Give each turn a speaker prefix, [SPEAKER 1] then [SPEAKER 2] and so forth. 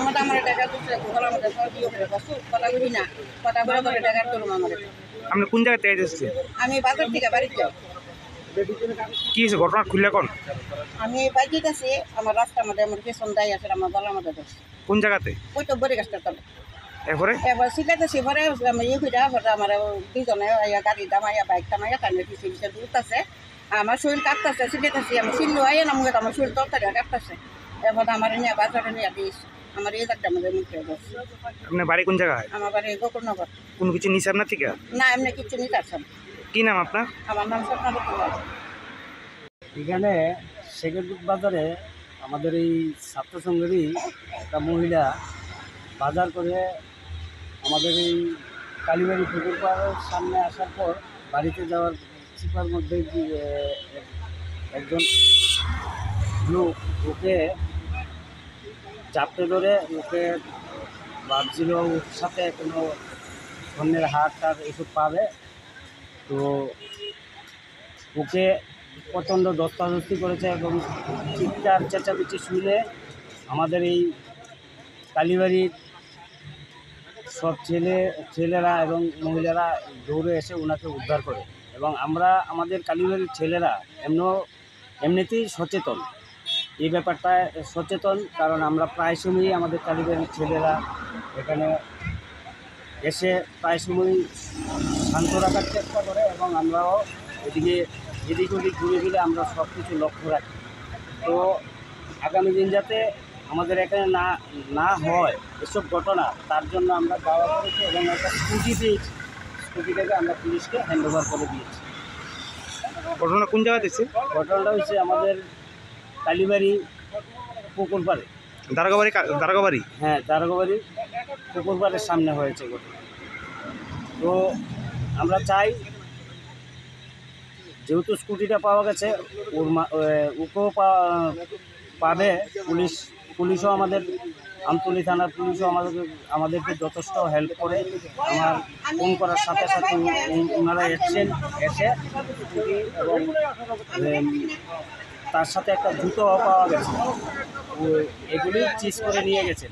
[SPEAKER 1] মতো আমার টাকা দিচ্ছে গোলার মধ্যে দিয়ে করে বসু কথা বলি না কথা বলে বলে টাকা করুন আমার।
[SPEAKER 2] আপনি কোন জায়গা থেকে এসেছেন?
[SPEAKER 1] আমি বাজার থেকে বাড়িতে যাই।
[SPEAKER 2] কি হয়েছে ঘটনা খুললে কোন?
[SPEAKER 1] আমি বাইকে গেছি আমার রাস্তার মধ্যে আমার পেছন দায় আছে আমার গলার মধ্যে ধরছে।
[SPEAKER 2] কোন জায়গাতে?
[SPEAKER 1] ওই তো বড়ি গাছটা তলে।
[SPEAKER 2] এরপরে
[SPEAKER 1] এবার শিখাইতেছি পরে আমি ইয়ে হইয়া আমার দুজনে গাড়ি দামাইয়া বাইক দামাইয়া কানে পিছিয়ে পিছিয়ে দূরতেছে আমার শরীর কাঁপতেছে শিখাইতেছি আমি চিল্লু আইয়া না মুখে আমার শরীর তরতারি কাঁপতেছে। এবার আমার নিয়ে বাজারে নিয়ে দিস আমার এই জায়গাটা আমাদের মুখে বসছে।
[SPEAKER 2] আপনার বাড়ি কোন জায়গায়?
[SPEAKER 1] আমার বাড়ি গোকুলনগর।
[SPEAKER 2] কোনো কিছু নিছে আপনার থেকে?
[SPEAKER 1] না এমনি কিচ্ছু নিতে আসছেন।
[SPEAKER 2] কি নাম আপনার?
[SPEAKER 1] আমার নাম স্বপ্না।
[SPEAKER 3] এখানে শেখেরপুর বাজারে আমাদের এই ছাত্র সংঘেরই একটা মহিলা বাজার করে আমাদের এই কালীবাড়ি পুকুর পাড়ের সামনে আসার পর বাড়িতে যাওয়ার চিপার মধ্যে একজন লোক ওকে চাপতে ধরে ওকে ভাবছিল ওর সাথে কোনো অন্যের হাত টাত এসব পাবে, তো ওকে প্রচণ্ড ধস্তাধস্তি করেছে এবং চিৎকার চেঁচামেচি শুনে আমাদের এই কালীবাড়ির সব ছেলেরা এবং মহিলারা দৌড়ে এসে ওনাকে উদ্ধার করে এবং আমরা আমাদের কালীবাড়ির ছেলেরা এমনিতেই সচেতন এই ব্যাপারটায় সচেতন, কারণ আমরা প্রায় সময়ই আমাদের কালীবাড়ির ছেলেরা এখানে এসে প্রায় সময়ই শান্ত রাখার চেষ্টা করে এবং আমরাও এদিক ওদিক ঘুরে ফিরে আমরা সব কিছু লক্ষ্য রাখি। তো আগামী দিন যাতে আমাদের এখানে না হয় এসব ঘটনা, তার জন্য আমরা দাওয়া করেছি এবং একটা স্কুটি পেয়েছি, স্কুটিটাকে আমরা পুলিশকে হ্যান্ডওভার করে দিয়েছি।
[SPEAKER 2] ঘটনা কোন জায়গায় দিচ্ছে?
[SPEAKER 3] ঘটনাটা হচ্ছে আমাদের কালীবাড়ি পুকুর পাড়ে।
[SPEAKER 2] দারোগাবাড়ি?
[SPEAKER 3] হ্যাঁ, দারোগাবাড়ি পুকুর পাড়ের সামনে হয়েছে ঘটনা। তো আমরা চাই যেহেতু স্কুটিটা পাওয়া গেছে ওকেও পাবে পুলিশও আমাদের আমতলী থানার পুলিশও আমাদেরকে যথেষ্ট হেল্প করে। আমার ফোন করার সাথে সাথে ওনারা এসে স্কুটি এবং তার সাথে একটা জুতো পাওয়া গেছে, এগুলি চিজ করে নিয়ে গেছেন।